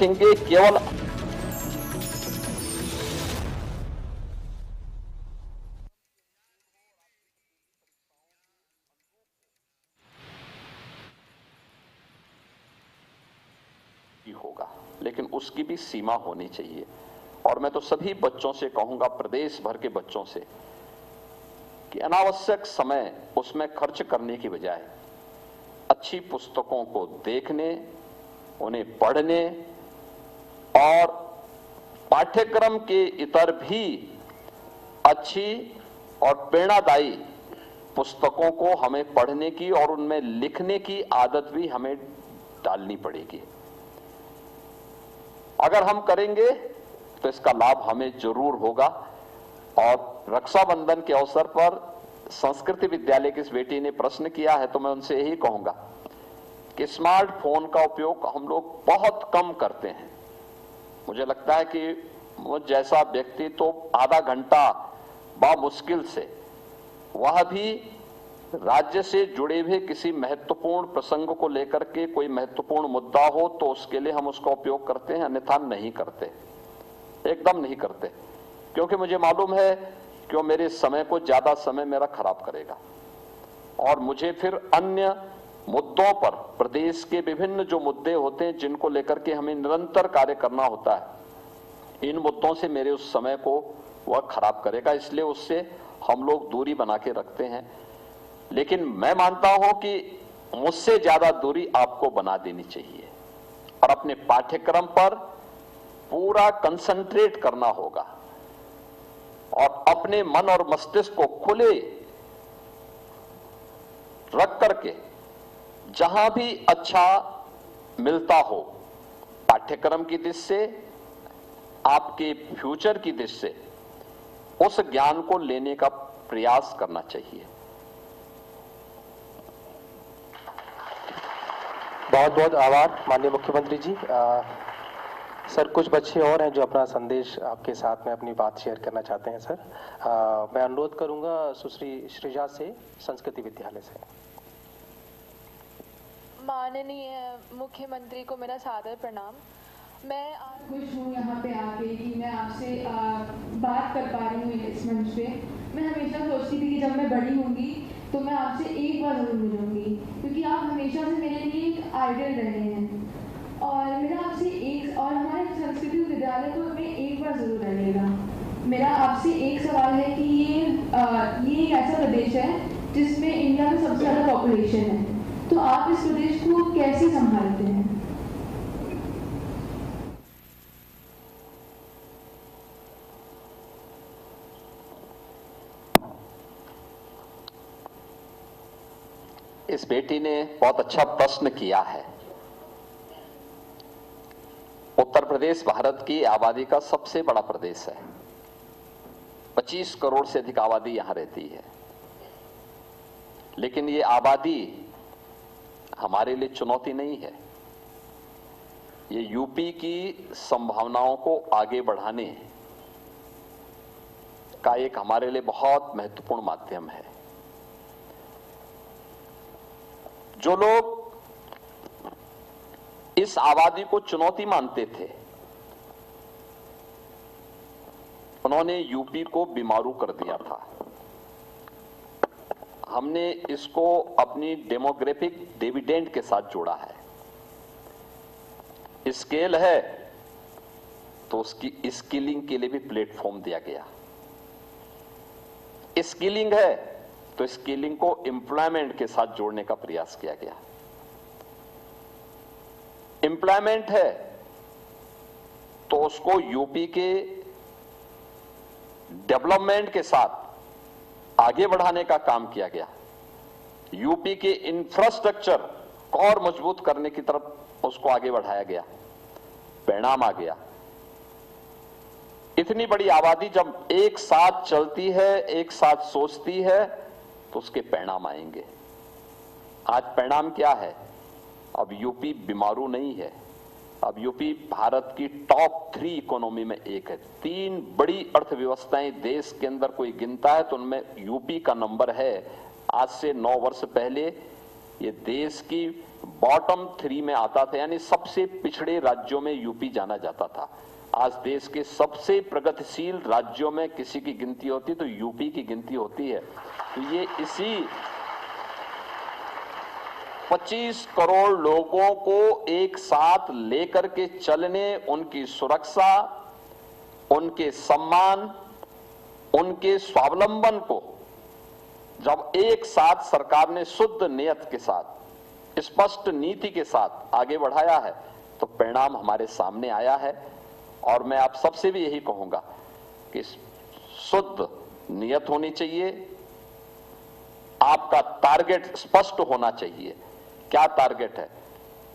देखेंगे केवल होगा, लेकिन उसकी भी सीमा होनी चाहिए। और मैं तो सभी बच्चों से कहूंगा, प्रदेश भर के बच्चों से, कि अनावश्यक समय उसमें खर्च करने की बजाय अच्छी पुस्तकों को देखने, उन्हें पढ़ने और पाठ्यक्रम के इतर भी अच्छी और प्रेरणादायी पुस्तकों को हमें पढ़ने की और उनमें लिखने की आदत भी हमें डालनी पड़ेगी। अगर हम करेंगे तो इसका लाभ हमें जरूर होगा। और रक्षाबंधन के अवसर पर संस्कृति विद्यालय की इस बेटी ने प्रश्न किया है, तो मैं उनसे यही कहूंगा कि स्मार्टफोन का उपयोग हम लोग बहुत कम करते हैं। मुझे लगता है कि मुझ जैसा व्यक्ति तो आधा घंटा बामुश्किल से, वह भी राज्य से जुड़े हुए किसी महत्वपूर्ण प्रसंग को लेकर के कोई महत्वपूर्ण मुद्दा हो तो उसके लिए हम उसका उपयोग करते हैं, अन्यथा नहीं करते, एकदम नहीं करते। क्योंकि मुझे मालूम है कि वो मेरे समय को, ज्यादा समय मेरा खराब करेगा और मुझे फिर अन्य मुद्दों पर, प्रदेश के विभिन्न जो मुद्दे होते हैं जिनको लेकर के हमें निरंतर कार्य करना होता है, इन मुद्दों से मेरे उस समय को वह खराब करेगा। इसलिए उससे हम लोग दूरी बना के रखते हैं। लेकिन मैं मानता हूं कि मुझसे ज्यादा दूरी आपको बना देनी चाहिए और अपने पाठ्यक्रम पर पूरा कंसंट्रेट करना होगा और अपने मन और मस्तिष्क को खुले रख करके जहां भी अच्छा मिलता हो, पाठ्यक्रम की दृष्टि से, आपके फ्यूचर की दृष्टि से, उस ज्ञान को लेने का प्रयास करना चाहिए। बहुत बहुत आभार माननीय मुख्यमंत्री जी। सर, कुछ बच्चे और हैं जो अपना संदेश आपके साथ में अपनी बात शेयर करना चाहते हैं। सर, मैं अनुरोध करूंगा सुश्री श्रीजा से, संस्कृति विद्यालय से। माननीय मुख्यमंत्री को मेरा सादर प्रणाम। मैं खुश हूँ यहाँ पे आके कि मैं आपसे बात कर पा रही हूँ इस मंच पे। मैं हमेशा सोचती थी कि जब मैं बड़ी होंगी तो मैं आपसे एक बार जरूर मिलूंगी, क्योंकि आप हमेशा से मेरे लिए एक आइडल रहे हैं और मेरा आपसे एक, और हमारे संस्कृति विद्यालय को हमें एक बार जरूर रहेगा। मेरा आपसे एक सवाल है कि ये एक ऐसा प्रदेश है जिसमें इंडिया में सबसे ज़्यादा पॉपुलेशन है, तो आप इस प्रदेश को कैसे संभालते हैं? इस बेटी ने बहुत अच्छा प्रश्न किया है। उत्तर प्रदेश भारत की आबादी का सबसे बड़ा प्रदेश है। 25 करोड़ से अधिक आबादी यहां रहती है। लेकिन ये आबादी हमारे लिए चुनौती नहीं है। ये यूपी की संभावनाओं को आगे बढ़ाने का एक हमारे लिए बहुत महत्वपूर्ण माध्यम है। जो लोग इस आबादी को चुनौती मानते थे, उन्होंने यूपी को बीमारू कर दिया था। हमने इसको अपनी डेमोग्राफिक डिविडेंड के साथ जोड़ा है। स्केल है तो उसकी स्किलिंग के लिए भी प्लेटफॉर्म दिया गया। स्किलिंग है तो स्किलिंग को एम्प्लॉयमेंट के साथ जोड़ने का प्रयास किया गया। एम्प्लॉयमेंट है तो उसको यूपी के डेवलपमेंट के साथ आगे बढ़ाने का काम किया गया। यूपी के इंफ्रास्ट्रक्चर को और मजबूत करने की तरफ उसको आगे बढ़ाया गया। परिणाम आ गया। इतनी बड़ी आबादी जब एक साथ चलती है, एक साथ सोचती है, तो उसके परिणाम आएंगे। आज परिणाम क्या है? अब यूपी बीमारू नहीं है। अब यूपी भारत की टॉप 3 इकोनॉमी में एक है। 3 बड़ी अर्थव्यवस्थाएं देश के अंदर कोई गिनता है तो उनमें यूपी का नंबर है। आज से 9 वर्ष पहले ये देश की बॉटम 3 में आता था, यानी सबसे पिछड़े राज्यों में यूपी जाना जाता था। आज देश के सबसे प्रगतिशील राज्यों में किसी की गिनती होती तो यूपी की गिनती होती है। तो ये इसी 25 करोड़ लोगों को एक साथ लेकर के चलने, उनकी सुरक्षा, उनके सम्मान, उनके स्वावलंबन को जब एक साथ सरकार ने शुद्ध नियत के साथ, स्पष्ट नीति के साथ आगे बढ़ाया है तो परिणाम हमारे सामने आया है। और मैं आप सबसे भी यही कहूंगा कि शुद्ध नियत होनी चाहिए, आपका टारगेट स्पष्ट होना चाहिए। क्या टारगेट है?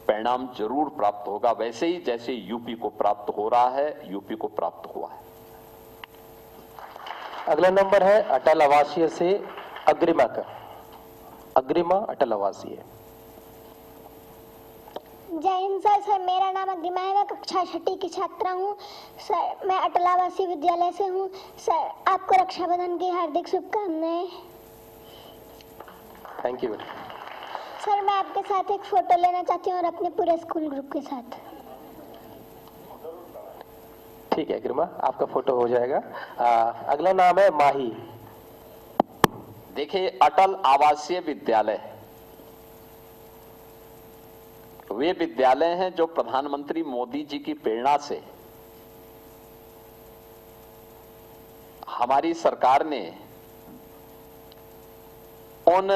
परिणाम जरूर प्राप्त होगा, वैसे ही जैसे यूपी को प्राप्त हो रहा है, यूपी को प्राप्त हुआ है। अगला नंबर है अटल आवासीय से अग्रिमा का। अग्रिमा अटल आवासीय। जय हिंद सर। सर मेरा नाम अग्रिमा है, मैं कक्षा 6 की छात्रा हूँ। सर मैं अटल आवासीय विद्यालय से हूँ। सर आपको रक्षाबंधन की हार्दिक शुभकामनाएं। Thank you. सर मैं आपके साथ एक फोटो लेना चाहती हूँ और अपने पूरे स्कूल ग्रुप के साथ। ठीक है अग्रिमा, आपका फोटो हो जाएगा। अगला नाम है माही। देखिए, अटल आवासीय विद्यालय वे विद्यालय हैं जो प्रधानमंत्री मोदी जी की प्रेरणा से हमारी सरकार ने उन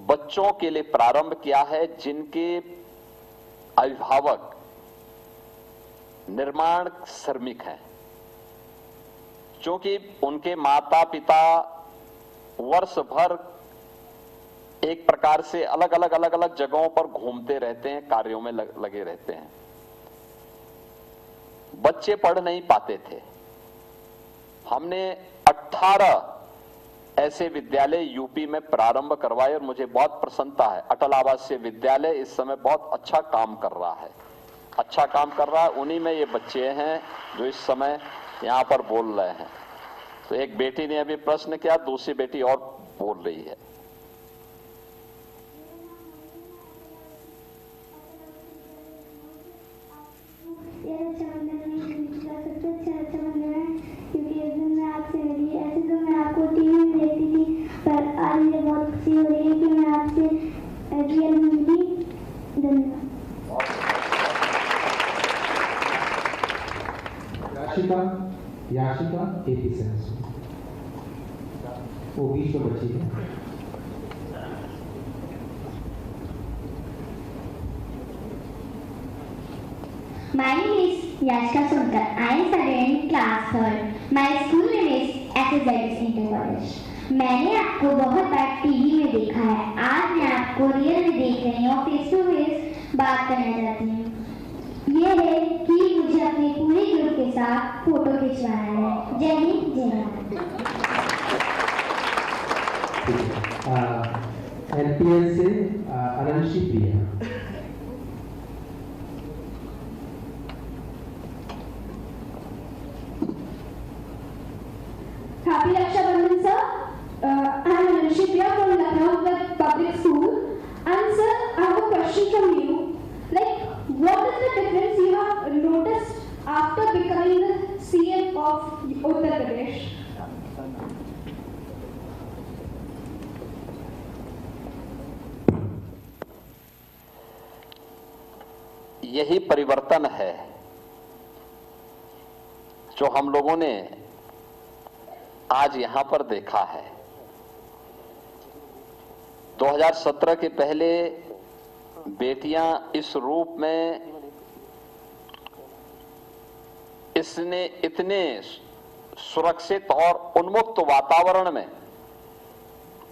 बच्चों के लिए प्रारंभ किया है जिनके अभिभावक निर्माण श्रमिक हैं, क्योंकि उनके माता पिता वर्ष भर एक प्रकार से अलग अलग जगहों पर घूमते रहते हैं, कार्यों में लगे रहते हैं। बच्चे पढ़ नहीं पाते थे। हमने 18 ऐसे विद्यालय यूपी में प्रारंभ करवाए और मुझे बहुत प्रसन्नता है। अटल आवासीय विद्यालय इस समय बहुत अच्छा काम कर रहा है, अच्छा काम कर रहा है। उन्हीं में ये बच्चे हैं जो इस समय यहां पर बोल रहे हैं। तो एक बेटी ने अभी प्रश्न किया, दूसरी बेटी और बोल रही है। क्योंकि इस दिन मैं आपसे मिली। ऐसे तो मैं आपको टीवी में देखती थी, पर आज मुझे बहुत खुशी हो रही है कि मैं आपसे रियल में मिली। धन्यवाद। याशिका एपी सेंस, वो बीच में बची है। My name is Yashika Sonkar. I am studying class 3rd. My school name is SSIS Inter College. मैंने आपको बहुत बार टीवी में देखा है, आज मैं आपको रियल में देख रही हूँ, फेस टू फेस बात करना चाहती हूँ। ये है कि मुझे अपने पूरे ग्रुप के साथ फोटो खिंचवाना है। जय हिंद, जय भारत। एलपीएस से अनंशी प्रिया। Happy Rakshabandhan, sir. I am Ananshi Priya from Lucknow Public School. And sir, I have a question from you. Like, what is the difference you have noticed after becoming the CM of Uttar Pradesh? यही परिवर्तन है जो हम लोगों ने आज यहां पर देखा है। 2017 के पहले बेटियां इस रूप में, इसने इतने सुरक्षित और उन्मुक्त वातावरण में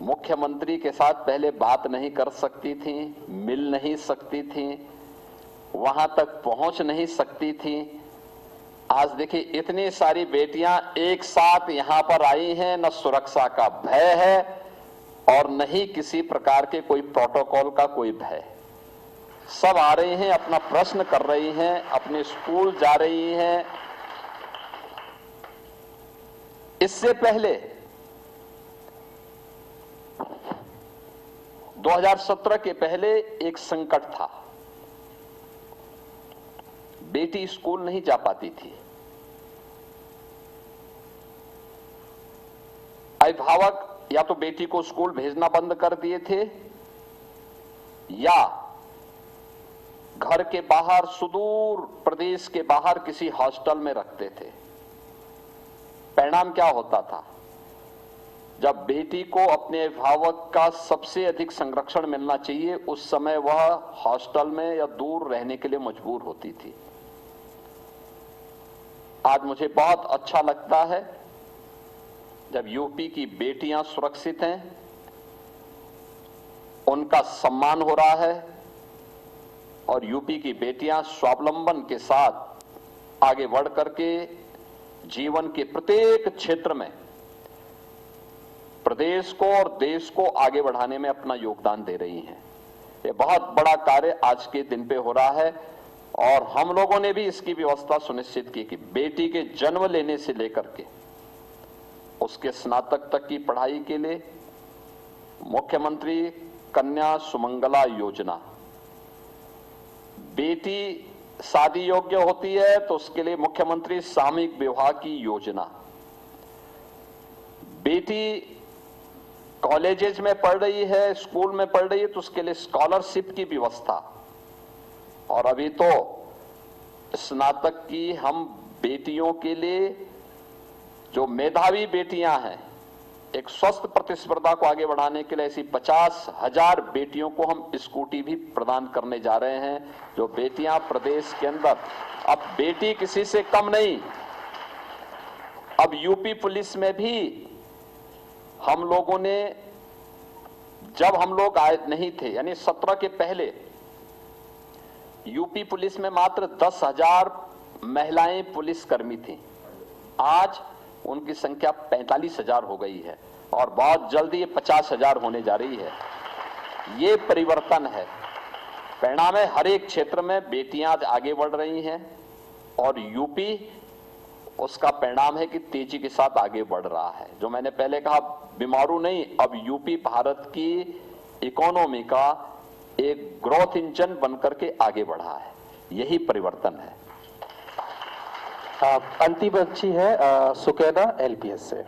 मुख्यमंत्री के साथ पहले बात नहीं कर सकती थी, मिल नहीं सकती थी, वहां तक पहुंच नहीं सकती थी। आज देखिए इतनी सारी बेटियां एक साथ यहां पर आई हैं, न सुरक्षा का भय है और न ही किसी प्रकार के कोई प्रोटोकॉल का कोई भय। सब आ रही हैं, अपना प्रश्न कर रही हैं, अपने स्कूल जा रही हैं। इससे पहले 2017 के पहले एक संकट था, बेटी स्कूल नहीं जा पाती थी। अभिभावक या तो बेटी को स्कूल भेजना बंद कर दिए थे या घर के बाहर, सुदूर प्रदेश के बाहर किसी हॉस्टल में रखते थे। परिणाम क्या होता था? जब बेटी को अपने अभिभावक का सबसे अधिक संरक्षण मिलना चाहिए, उस समय वह हॉस्टल में या दूर रहने के लिए मजबूर होती थी। आज मुझे बहुत अच्छा लगता है जब यूपी की बेटियां सुरक्षित हैं, उनका सम्मान हो रहा है और यूपी की बेटियां स्वावलंबन के साथ आगे बढ़ करके जीवन के प्रत्येक क्षेत्र में प्रदेश को और देश को आगे बढ़ाने में अपना योगदान दे रही हैं। ये बहुत बड़ा कार्य आज के दिन पे हो रहा है और हम लोगों ने भी इसकी व्यवस्था सुनिश्चित की कि बेटी के जन्म लेने से लेकर के उसके स्नातक तक की पढ़ाई के लिए मुख्यमंत्री कन्या सुमंगला योजना, बेटी शादी योग्य होती है तो उसके लिए मुख्यमंत्री सामूहिक विवाह की योजना, बेटी कॉलेजेस में पढ़ रही है, स्कूल में पढ़ रही है तो उसके लिए स्कॉलरशिप की व्यवस्था, और अभी तो स्नातक की हम बेटियों के लिए, जो मेधावी बेटियां हैं, एक स्वस्थ प्रतिस्पर्धा को आगे बढ़ाने के लिए ऐसी 50,000 बेटियों को हम स्कूटी भी प्रदान करने जा रहे हैं। जो बेटियां प्रदेश के अंदर, अब बेटी किसी से कम नहीं। अब यूपी पुलिस में भी हम लोगों ने, जब हम लोग आए नहीं थे यानी 17 के पहले, यूपी पुलिस में मात्र 10,000 महिलाएं पुलिसकर्मी थी। आज उनकी संख्या 45,000 हो गई है और बहुत जल्दी ये 50,000 होने जा रही है। ये परिवर्तन है। परिणाम है हर एक क्षेत्र में बेटियां आज आगे बढ़ रही हैं और यूपी उसका परिणाम है कि तेजी के साथ आगे बढ़ रहा है। जो मैंने पहले कहा, बीमारू नहीं, अब यूपी भारत की इकोनॉमी का एक ग्रोथ इंजन बनकर के आगे बढ़ा है। यही परिवर्तन है। अंतिम बच्ची है सुकैना एलपीएस से।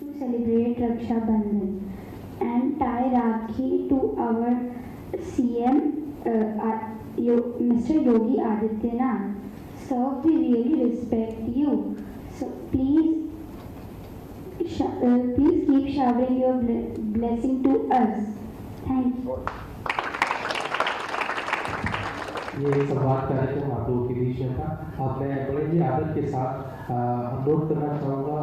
To celebrate Raksha Bandhan and tie Rakhi to our CM Mr. Yogi Adityanath. So we really respect you. So please keep showering your blessing to us. Thank you. ये संवाद कार्यक्रम आप लोगों के बीच में था। अब मैं बड़े ही आदर के साथ अनुरोध करना चाहूँगा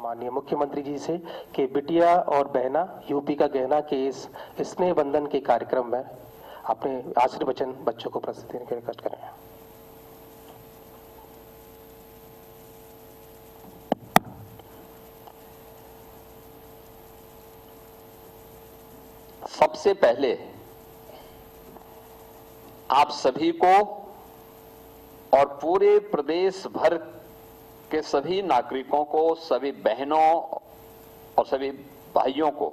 माननीय मुख्यमंत्री जी से कि बिटिया और बहना यूपी का गहना के इस स्नेह बंधन के कार्यक्रम में अपने आशीर्वचन वचन बच्चों को प्रस्तुत करने के लिए कष्ट करें। सबसे पहले आप सभी को और पूरे प्रदेश भर के सभी नागरिकों को, सभी बहनों और सभी भाइयों को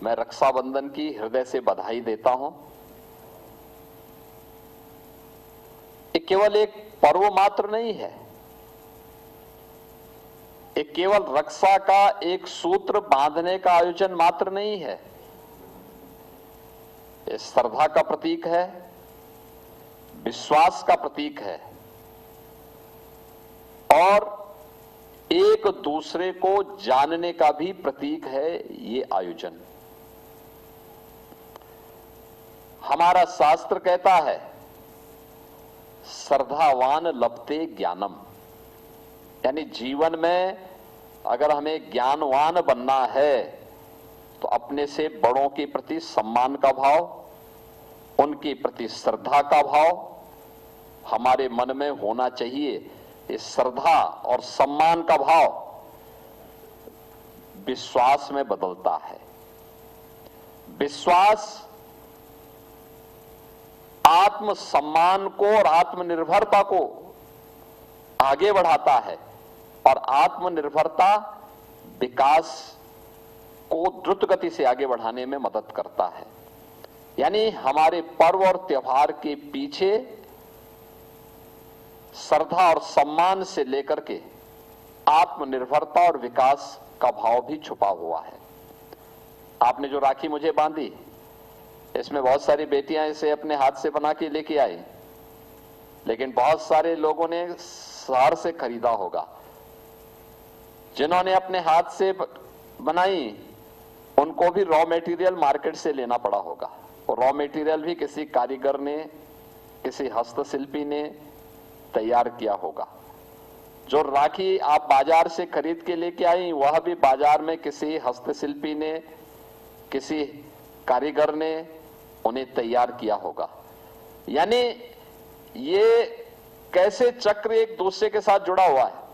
मैं रक्षाबंधन की हृदय से बधाई देता हूं। ये केवल एक पर्व मात्र नहीं है, ये केवल रक्षा का एक सूत्र बांधने का आयोजन मात्र नहीं है। ये श्रद्धा का प्रतीक है, विश्वास का प्रतीक है और एक दूसरे को जानने का भी प्रतीक है ये आयोजन। हमारा शास्त्र कहता है, श्रद्धावान लभते ज्ञानम, यानी जीवन में अगर हमें ज्ञानवान बनना है तो अपने से बड़ों के प्रति सम्मान का भाव, उनके प्रति श्रद्धा का भाव हमारे मन में होना चाहिए। इस श्रद्धा और सम्मान का भाव विश्वास में बदलता है। विश्वास, आत्मसम्मान को और आत्मनिर्भरता को आगे बढ़ाता है, और आत्मनिर्भरता विकास को द्रुत गति से आगे बढ़ाने में मदद करता है। यानी हमारे पर्व और त्योहार के पीछे श्रद्धा और सम्मान से लेकर के आत्मनिर्भरता और विकास का भाव भी छुपा हुआ है। आपने जो राखी मुझे बांधी, इसमें बहुत सारी बेटियां इसे अपने हाथ से बना के लेके आई, लेकिन बहुत सारे लोगों ने शहर से खरीदा होगा। जिन्होंने अपने हाथ से बनाई उनको भी रॉ मटेरियल मार्केट से लेना पड़ा होगा, और रॉ मटेरियल भी किसी कारीगर ने, किसी हस्तशिल्पी ने तैयार किया होगा। जो राखी आप बाजार से खरीद के लेके आई, वह भी बाजार में किसी हस्तशिल्पी ने, किसी कारीगर ने उन्हें तैयार किया होगा। यानी ये कैसे चक्र एक दूसरे के साथ जुड़ा हुआ है।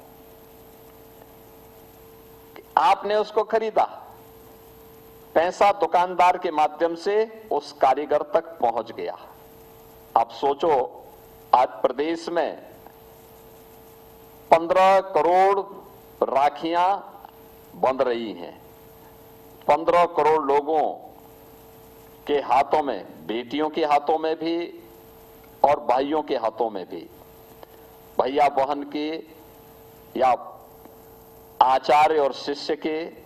आपने उसको खरीदा, पैसा दुकानदार के माध्यम से उस कारीगर तक पहुंच गया। आप सोचो, आज प्रदेश में 15 करोड़ राखियां बन रही हैं। 15 करोड़ लोगों के हाथों में, बेटियों के हाथों में भी और भाइयों के हाथों में भी, भैया बहन के या आचार्य और शिष्य के,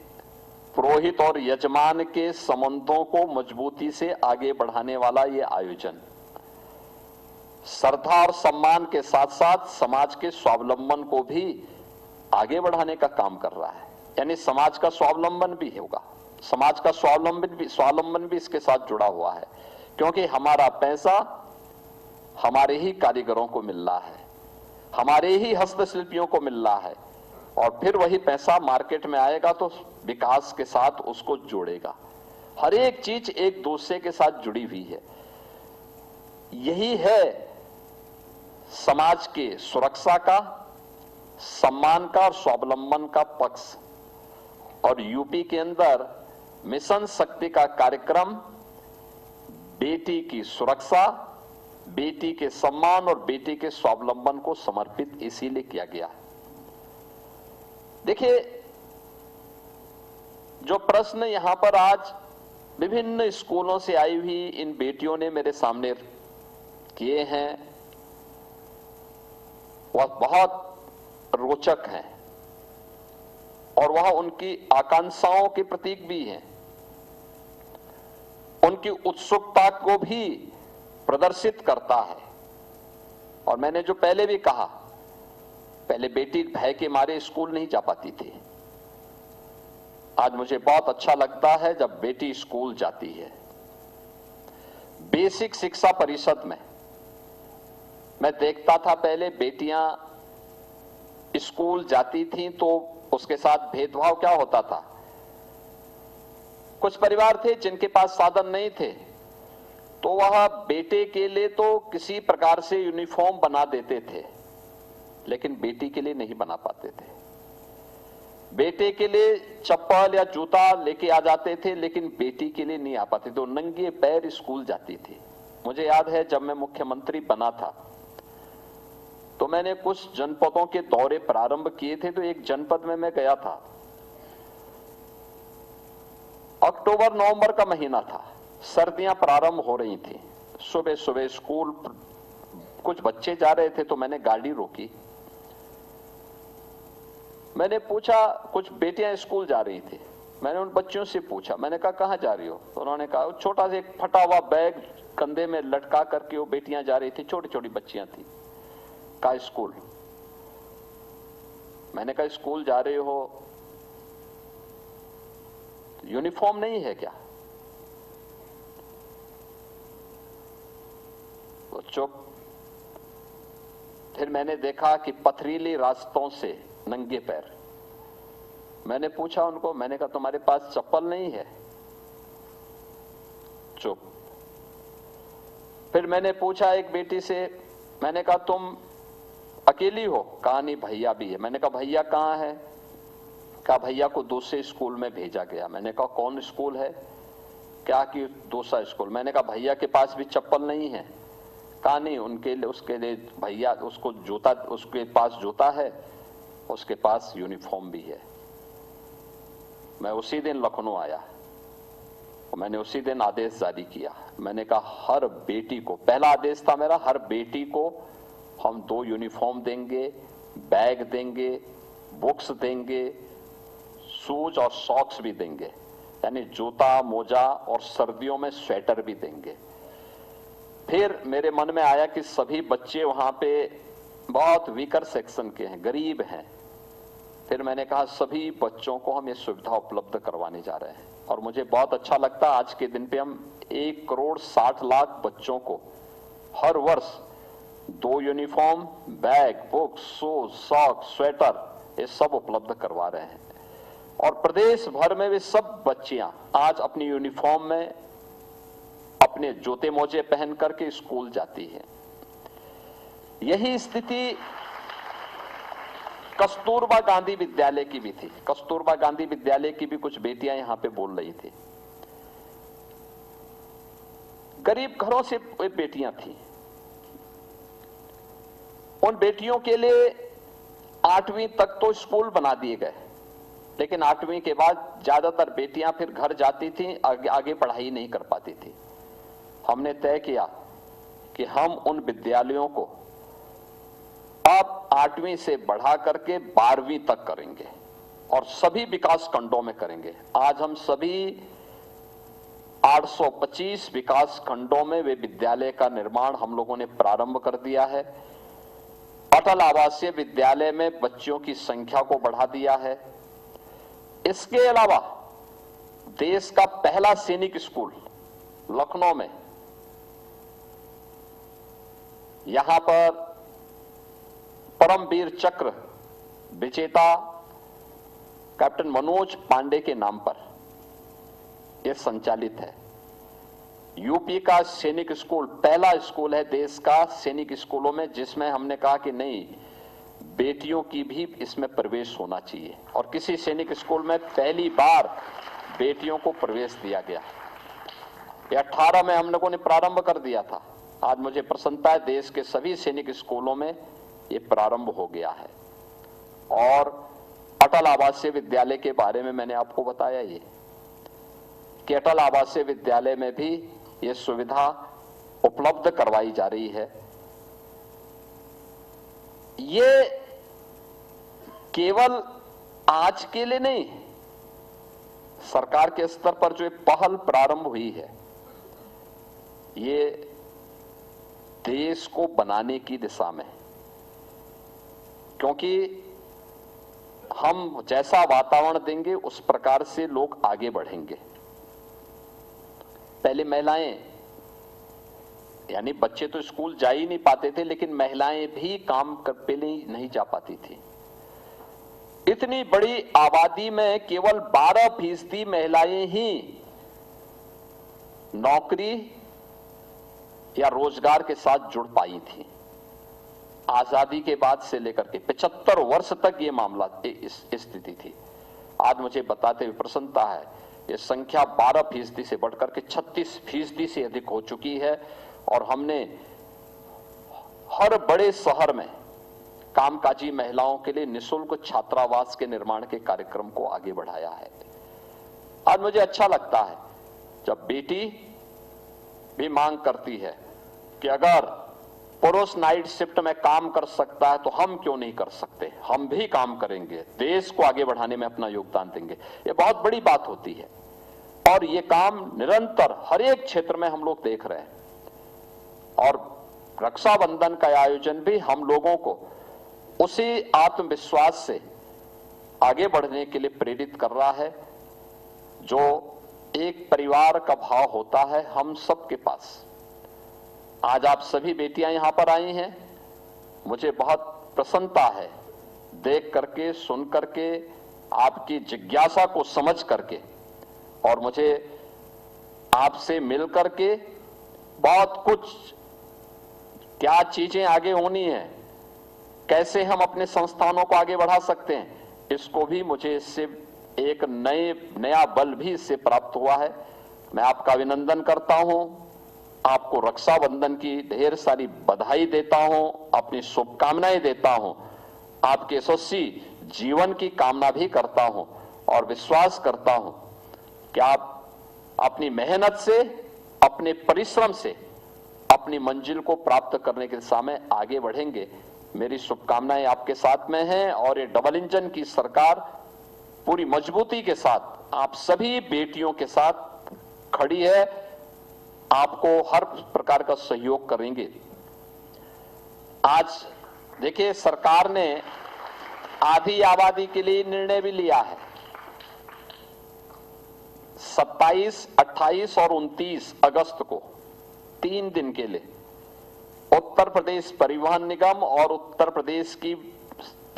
पुरोहित और यजमान के संबंधों को मजबूती से आगे बढ़ाने वाला ये आयोजन श्रद्धा और सम्मान के साथ साथ समाज के स्वावलंबन को भी आगे बढ़ाने का काम कर रहा है। यानी समाज का स्वावलंबन भी होगा, समाज का स्वावलंबन भी इसके साथ जुड़ा हुआ है, क्योंकि हमारा पैसा हमारे ही कारीगरों को मिल रहा है, हमारे ही हस्तशिल्पियों को मिल रहा है, और फिर वही पैसा मार्केट में आएगा तो विकास के साथ उसको जोड़ेगा। हर एक चीज एक दूसरे के साथ जुड़ी हुई है। यही है समाज के सुरक्षा का, सम्मान का और स्वावलंबन का पक्ष। और यूपी के अंदर मिशन शक्ति का कार्यक्रम बेटी की सुरक्षा, बेटी के सम्मान और बेटी के स्वावलंबन को समर्पित इसीलिए किया गया है। देखिए, जो प्रश्न यहां पर आज विभिन्न स्कूलों से आई हुई इन बेटियों ने मेरे सामने किए हैं, वह बहुत रोचक हैं और वह उनकी आकांक्षाओं के प्रतीक भी हैं, उनकी उत्सुकता को भी प्रदर्शित करता है। और मैंने जो पहले भी कहा, पहले बेटी भय के मारे स्कूल नहीं जा पाती थी। आज मुझे बहुत अच्छा लगता है जब बेटी स्कूल जाती है। बेसिक शिक्षा परिषद में मैं देखता था, पहले बेटियां स्कूल जाती थी तो उसके साथ भेदभाव क्या होता था। कुछ परिवार थे जिनके पास साधन नहीं थे, तो वह बेटे के लिए तो किसी प्रकार से यूनिफॉर्म बना देते थे, लेकिन बेटी के लिए नहीं बना पाते थे। बेटे के लिए चप्पल या जूता लेके आ जाते थे, लेकिन बेटी के लिए नहीं आ पाते थे। नंगे पैर स्कूल जाती थी। मुझे याद है जब मैं मुख्यमंत्री बना था तो मैंने कुछ जनपदों के दौरे प्रारंभ किए थे। तो एक जनपद में मैं गया था, अक्टूबर नवंबर का महीना था, सर्दियां प्रारंभ हो रही थी। सुबह सुबह स्कूल कुछ बच्चे जा रहे थे तो मैंने गाड़ी रोकी। मैंने पूछा, कुछ बेटियां स्कूल जा रही थी, मैंने उन बच्चियों से पूछा, मैंने कहा कहां जा रही हो? तो उन्होंने कहा छोटा सा एक फटा हुआ बैग कंधे में लटका करके वो बेटियां जा रही थी, छोटी छोटी बच्चियां थी। कहा स्कूल। मैंने कहा स्कूल जा रहे हो, यूनिफॉर्म नहीं है क्या? तो चुप। फिर मैंने देखा कि पथरीली रास्तों से नंगे पैर। मैंने पूछा उनको, मैंने कहा तुम्हारे पास चप्पल नहीं है? चुप। फिर मैंने पूछा एक बेटी से, मैंने कहा तुम अकेली हो? कहा नहीं, भैया भी है। मैंने कहा भैया कहाँ है? कहा भैया को दूसरे स्कूल में भेजा गया। मैंने कहा कौन स्कूल है? क्या कि दूसरा स्कूल। मैंने कहा भैया के पास भी चप्पल नहीं है? कहा नहीं, उनके लिए उसके लिए भैया उसको जूता, उसके पास जूता है, उसके पास यूनिफॉर्म भी है। मैं उसी दिन लखनऊ आया, मैंने उसी दिन आदेश जारी किया। मैंने कहा हर बेटी को, पहला आदेश था मेरा, हर बेटी को हम 2 यूनिफॉर्म देंगे, बैग देंगे, बुक्स देंगे, शूज और सॉक्स भी देंगे, यानी जूता, मोजा और सर्दियों में स्वेटर भी देंगे। फिर मेरे मन में आया कि सभी बच्चे वहां पे बहुत वीकर सेक्शन के हैं, गरीब हैं। फिर मैंने कहा सभी बच्चों को हम ये सुविधा उपलब्ध करवाने जा रहे हैं। और मुझे बहुत अच्छा लगता है आज के दिन पे हम 1,60,00,000 बच्चों को हर वर्ष 2 uniform, bag, book, shoes, socks, sweater, ये सब उपलब्ध करवा रहे हैं। और प्रदेश भर में वे सब बच्चियां आज अपनी यूनिफॉर्म में अपने जूते मोजे पहन करके स्कूल जाती है। यही स्थिति कस्तूरबा गांधी विद्यालय की भी थी। कस्तूरबा गांधी विद्यालय की भी कुछ बेटियां यहां पे बोल रही थी। गरीब घरों से वे बेटियां थी। उन बेटियों के लिए 8वीं तक तो स्कूल बना दिए गए, लेकिन 8वीं के बाद ज्यादातर बेटियां फिर घर जाती थी, आगे पढ़ाई नहीं कर पाती थी। हमने तय किया कि हम उन विद्यालयों को अब 8वीं से बढ़ा करके 12वीं तक करेंगे और सभी विकास खंडों में करेंगे। आज हम सभी 825 विकास खंडों में वे विद्यालय का निर्माण हम लोगों ने प्रारंभ कर दिया है। अटल आवासीय विद्यालय में बच्चों की संख्या को बढ़ा दिया है। इसके अलावा देश का पहला सैनिक स्कूल लखनऊ में, यहां पर परमवीर चक्र विजेता कैप्टन मनोज पांडे के नाम पर यह संचालित है। यूपी का सैनिक स्कूल पहला स्कूल है देश का सैनिक स्कूलों में, जिसमें हमने कहा कि नहीं, बेटियों की भी इसमें प्रवेश होना चाहिए। और किसी सैनिक स्कूल में पहली बार बेटियों को प्रवेश दिया गया। ये 18 में हम लोगों ने प्रारंभ कर दिया था। आज मुझे प्रसन्नता है देश के सभी सैनिक स्कूलों में ये प्रारंभ हो गया है। और अटल आवासीय विद्यालय के बारे में मैंने आपको बताया ये कि अटल आवासीय विद्यालय में भी ये सुविधा उपलब्ध करवाई जा रही है। ये केवल आज के लिए नहीं, सरकार के स्तर पर जो पहल प्रारंभ हुई है, ये देश को बनाने की दिशा में, क्योंकि हम जैसा वातावरण देंगे उस प्रकार से लोग आगे बढ़ेंगे। पहले महिलाएं, यानी बच्चे तो स्कूल जा ही नहीं पाते थे, लेकिन महिलाएं भी काम कर पहले नहीं जा पाती थी। इतनी बड़ी आबादी में केवल 12% महिलाएं ही नौकरी या रोजगार के साथ जुड़ पाई थी। आजादी के बाद से लेकर के 75 वर्ष तक ये मामला स्थिति थी। आज मुझे बताते हुए प्रसन्नता है, ये संख्या 12% से बढ़कर के 36% से अधिक हो चुकी है। और हमने हर बड़े शहर में कामकाजी महिलाओं के लिए निःशुल्क छात्रावास के निर्माण के कार्यक्रम को आगे बढ़ाया है। आज मुझे अच्छा लगता है जब बेटी भी मांग करती है कि अगर पुरुष नाइट शिफ्ट में काम कर सकता है तो हम क्यों नहीं कर सकते, हम भी काम करेंगे, देश को आगे बढ़ाने में अपना योगदान देंगे। ये बहुत बड़ी बात होती है और ये काम निरंतर हर एक क्षेत्र में हम लोग देख रहे हैं। और रक्षाबंधन का आयोजन भी हम लोगों को उसी आत्मविश्वास से आगे बढ़ने के लिए प्रेरित कर रहा है जो एक परिवार का भाव होता है हम सबके पास। आज आप सभी बेटियां यहां पर आई हैं, मुझे बहुत प्रसन्नता है देख करके, सुन करके, आपकी जिज्ञासा को समझ करके, और मुझे आपसे मिल करके बहुत कुछ क्या चीजें आगे होनी है, कैसे हम अपने संस्थानों को आगे बढ़ा सकते हैं, इसको भी मुझे इससे एक नया बल भी इससे प्राप्त हुआ है। मैं आपका अभिनंदन करता हूं, आपको रक्षाबंधन की ढेर सारी बधाई देता हूं, अपनी शुभकामनाएं देता हूं, आपके यशस्वी जीवन की कामना भी करता हूं और विश्वास करता हूं कि आप अपनी मेहनत से, अपने परिश्रम से अपनी मंजिल को प्राप्त करने की दिशा में आगे बढ़ेंगे। मेरी शुभकामनाएं आपके साथ में हैं और ये डबल इंजन की सरकार पूरी मजबूती के साथ आप सभी बेटियों के साथ खड़ी है, आपको हर प्रकार का सहयोग करेंगे। आज देखिए, सरकार ने आधी आबादी के लिए निर्णय भी लिया है। 27, 28 और 29 अगस्त को 3 दिन के लिए उत्तर प्रदेश परिवहन निगम और उत्तर प्रदेश की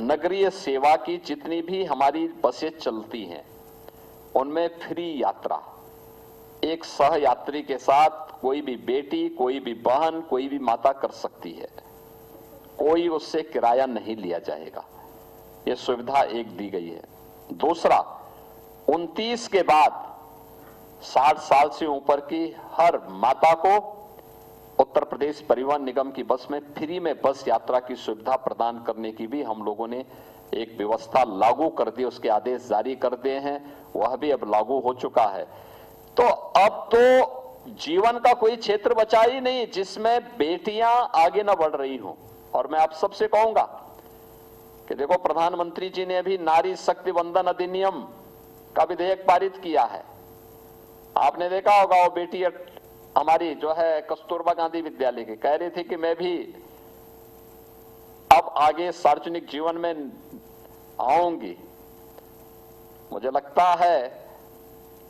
नगरीय सेवा की जितनी भी हमारी बसें चलती हैं उनमें फ्री यात्रा, एक सह यात्री के साथ कोई भी बेटी, कोई भी बहन, कोई भी माता कर सकती है। कोई उससे किराया नहीं लिया जाएगा। यह सुविधा एक दी गई है। दूसरा, 29 के बाद 60 साल से ऊपर की हर माता को उत्तर प्रदेश परिवहन निगम की बस में फ्री में बस यात्रा की सुविधा प्रदान करने की भी हम लोगों ने एक व्यवस्था लागू कर दी, उसके आदेश जारी कर दिए हैं, वह भी अब लागू हो चुका है। तो अब तो जीवन का कोई क्षेत्र बचा ही नहीं जिसमें बेटियां आगे न बढ़ रही हों। और मैं आप सबसे कहूंगा कि देखो, प्रधानमंत्री जी ने अभी नारी शक्ति वंदन अधिनियम का विधेयक पारित किया है। आपने देखा होगा, वो बेटी हमारी जो है कस्तूरबा गांधी विद्यालय की कह रही थी कि मैं भी अब आगे सार्वजनिक जीवन में आऊंगी। मुझे लगता है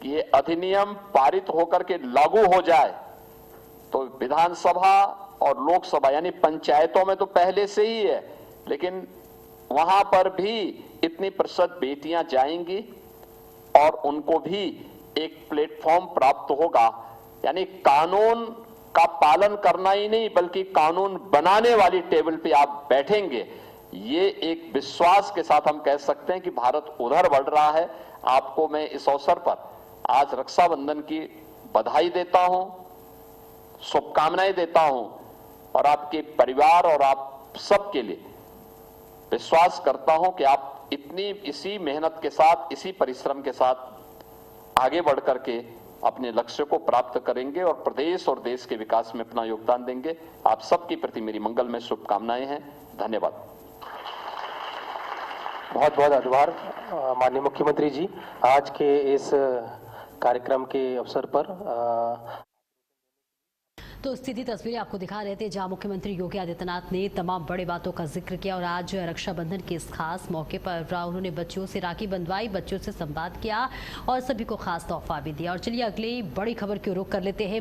कि ये अधिनियम पारित होकर के लागू हो जाए तो विधानसभा और लोकसभा यानी पंचायतों में तो पहले से ही है, लेकिन वहां पर भी इतनी प्रतिशत बेटियां जाएंगी और उनको भी एक प्लेटफॉर्म प्राप्त होगा। यानी कानून का पालन करना ही नहीं बल्कि कानून बनाने वाली टेबल पे आप बैठेंगे। ये एक विश्वास के साथ हम कह सकते हैं कि भारत उधर बढ़ रहा है। आपको मैं इस अवसर पर आज रक्षाबंधन की बधाई देता हूं, शुभकामनाएं देता हूं और आपके परिवार और आप सबके लिए विश्वास करता हूं कि आप इसी मेहनत के साथ, इसी परिश्रम के साथ आगे बढ़ करके अपने लक्ष्य को प्राप्त करेंगे और प्रदेश और देश के विकास में अपना योगदान देंगे। आप सबके प्रति मेरी मंगलमय शुभकामनाएं हैं। धन्यवाद। बहुत बहुत आभार माननीय मुख्यमंत्री जी। आज के इस कार्यक्रम के अवसर पर तो स्थिति तस्वीरें आपको दिखा रहे थे जहां मुख्यमंत्री योगी आदित्यनाथ ने तमाम बड़े बातों का जिक्र किया और आज रक्षाबंधन के इस खास मौके पर उन्होंने बच्चियों से राखी बंधवाई, बच्चों से संवाद किया और सभी को खास तोहफा भी दिया। और चलिए अगली बड़ी खबर की रुख कर लेते हैं।